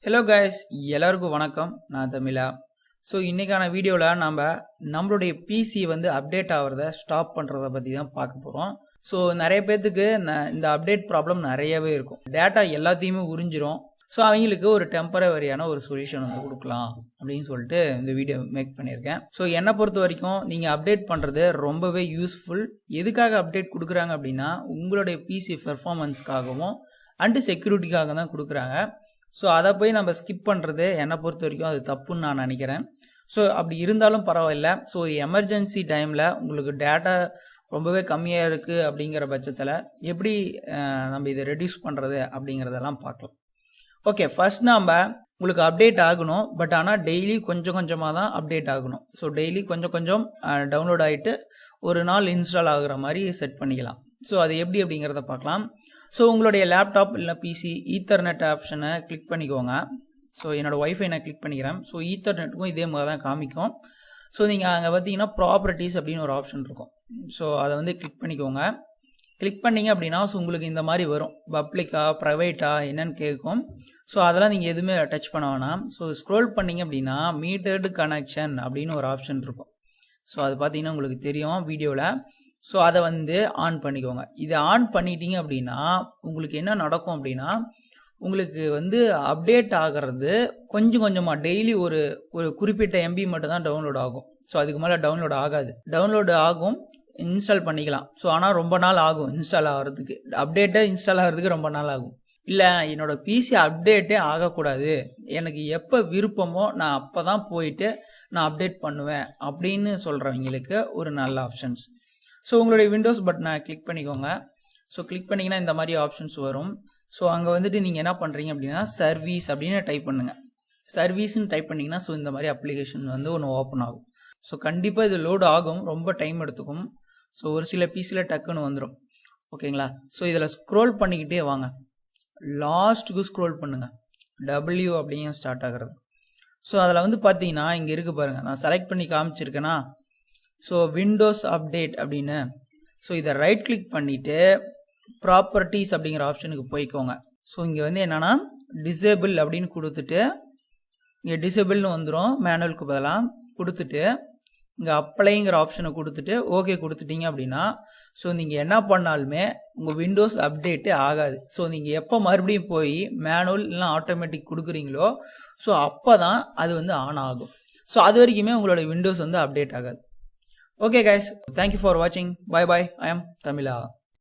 Hello guys, எல்லாருக்கும் வணக்கம். நான் தமிழா. ஸோ இன்னைக்கான வீடியோவில் நம்மளுடைய பிசி வந்து அப்டேட் ஆகிறத ஸ்டாப் பண்ணுறத பற்றி தான் பார்க்க போகிறோம். ஸோ நிறைய பேர்த்துக்கு இந்த அப்டேட் ப்ராப்ளம் நிறையவே இருக்கும். டேட்டா எல்லாத்தையுமே உறிஞ்சிரும். ஸோ அவங்களுக்கு ஒரு டெம்பரவரியான ஒரு சொல்யூஷன் வந்து கொடுக்கலாம் அப்படின்னு சொல்லிட்டு இந்த வீடியோ மேக் பண்ணியிருக்கேன். ஸோ என்னை பொறுத்த வரைக்கும் நீங்கள் அப்டேட் பண்ணுறது ரொம்பவே யூஸ்ஃபுல். எதுக்காக அப்டேட் கொடுக்குறாங்க அப்படின்னா உங்களுடைய பிசி பெர்ஃபார்மன்ஸ்க்காகவும் அண்டு செக்யூரிட்டிக்காக தான் கொடுக்குறாங்க. ஸோ அதை போய் நம்ம ஸ்கிப் பண்ணுறது என்னை பொறுத்த வரைக்கும் அது தப்புன்னு நான் நினைக்கிறேன். ஸோ அப்படி இருந்தாலும் பரவாயில்ல. ஸோ எமர்ஜென்சி டைமில் உங்களுக்கு டேட்டா ரொம்பவே கம்மியாக இருக்குது அப்படிங்கிற பட்சத்தில் எப்படி நம்ம இதை ரெடியூஸ் பண்ணுறது அப்படிங்கிறதெல்லாம் பார்க்கலாம். ஓகே, ஃபர்ஸ்ட் உங்களுக்கு அப்டேட் ஆகணும். பட் ஆனால் டெய்லி கொஞ்சம் கொஞ்சமாக தான் அப்டேட் ஆகணும். ஸோ டெய்லி கொஞ்சம் கொஞ்சம் டவுன்லோட் ஆகிட்டு ஒரு நாள் இன்ஸ்டால் ஆகுற மாதிரி செட் பண்ணிக்கலாம். ஸோ அது எப்படி அப்படிங்கிறத பார்க்கலாம். ஸோ உங்களுடைய லேப்டாப் இல்லை பிசி ஈத்தர்நெட் ஆப்ஷனை கிளிக் பண்ணிக்கோங்க. ஸோ என்னோடய ஒய்ஃபை நான் கிளிக் பண்ணிக்கிறேன். ஸோ ஈத்தர்நெட்டுக்கும் இதே மாதிரி தான் காமிக்கும். ஸோ நீங்கள் அங்கே பார்த்தீங்கன்னா ப்ராப்பர்ட்டிஸ் அப்படின்னு ஒரு ஆப்ஷன் இருக்கும். ஸோ அதை வந்து கிளிக் பண்ணிக்கோங்க. கிளிக் பண்ணிங்க அப்படின்னா ஸோ உங்களுக்கு இந்த மாதிரி வரும். பப்ளிக்கா ப்ரைவேட்டா என்னன்னு கேட்கும். ஸோ அதெல்லாம் நீங்கள் எதுவுமே டச் பண்ண வேணாம். ஸோ ஸ்க்ரோல் பண்ணிங்க அப்படின்னா மீட்டர்டு கனெக்ஷன் அப்படின்னு ஒரு ஆப்ஷன் இருக்கும். ஸோ அது பார்த்தீங்கன்னா உங்களுக்கு தெரியும் வீடியோவில். ஸோ அதை வந்து ஆன் பண்ணிக்கோங்க. இதை ஆன் பண்ணிட்டீங்க அப்படின்னா உங்களுக்கு என்ன நடக்கும் அப்படின்னா உங்களுக்கு வந்து அப்டேட் ஆகிறது கொஞ்சம் கொஞ்சமாக டெய்லி ஒரு குறிப்பிட்ட எம்பி மட்டும் தான் டவுன்லோட் ஆகும். ஸோ அதுக்கு மேலே டவுன்லோட் ஆகாது. டவுன்லோடு ஆகும், இன்ஸ்டால் பண்ணிக்கலாம். ஸோ ஆனால் ரொம்ப நாள் ஆகும் இன்ஸ்டால் ஆகிறதுக்கு. அப்டேட்டே இன்ஸ்டால் ஆகிறதுக்கு ரொம்ப நாள் ஆகும். இல்லை என்னோடய பிசி அப்டேட்டே ஆகக்கூடாது, எனக்கு எப்போ விருப்பமோ நான் அப்போ தான் போயிட்டு நான் அப்டேட் பண்ணுவேன் அப்படின்னு சொல்கிறவங்களுக்கு ஒரு நல்ல ஆப்ஷன்ஸ். ஸோ உங்களுடைய விண்டோஸ் பட்டனை கிளிக் பண்ணிக்கோங்க. ஸோ கிளிக் பண்ணிங்கன்னா இந்த மாதிரி ஆப்ஷன்ஸ் வரும். ஸோ அங்கே வந்துட்டு நீங்கள் என்ன பண்ணுறீங்க அப்படின்னா சர்வீஸ் அப்படின்னு டைப் பண்ணுங்கள். சர்வீஸ்ன்னு டைப் பண்ணிங்கன்னா ஸோ இந்த மாதிரி அப்ளிகேஷன் வந்து ஒன்று ஓப்பன் ஆகும். ஸோ கண்டிப்பாக இது லோடு ஆகும், ரொம்ப டைம் எடுத்துக்கும். ஸோ ஒரு சில பிசியில் டக்குன்னு வந்துடும். ஓகேங்களா? ஸோ இதில் ஸ்க்ரோல் பண்ணிக்கிட்டே வாங்க, லாஸ்ட்டுக்கு ஸ்க்ரோல் பண்ணுங்கள். டபிள்யூ அப்படிங்க ஸ்டார்ட் ஆகிறது. ஸோ அதில் வந்து பார்த்தீங்கன்னா இங்கே இருக்குது பாருங்கள், நான் செலக்ட் பண்ணி காமிச்சிருக்கேன்னா ஸோ விண்டோஸ் அப்டேட் அப்படின்னு. ஸோ இதை ரைட் கிளிக் பண்ணிவிட்டு ப்ராப்பர்ட்டிஸ் அப்படிங்கிற ஆப்ஷனுக்கு போய்க்கோங்க. ஸோ இங்கே வந்து என்னென்னா டிசேபிள் அப்படின்னு கொடுத்துட்டு இங்கே டிசேபிள்னு வந்துடும், மேனுவலுக்கு பதிலாக கொடுத்துட்டு இங்கே அப்ளைங்கிற ஆப்ஷனை கொடுத்துட்டு ஓகே கொடுத்துட்டீங்க அப்படின்னா ஸோ நீங்கள் என்ன பண்ணாலுமே உங்கள் விண்டோஸ் அப்டேட்டே ஆகாது. ஸோ நீங்கள் எப்போ மறுபடியும் போய் மேனுவல் இல்லை ஆட்டோமேட்டிக் கொடுக்குறீங்களோ ஸோ அப்போ தான் அது வந்து ஆன் ஆகும். ஸோ அது வரைக்குமே உங்களோட விண்டோஸ் வந்து அப்டேட் ஆகாது. Okay guys, thank you for watching. Bye bye. I am Tamizha.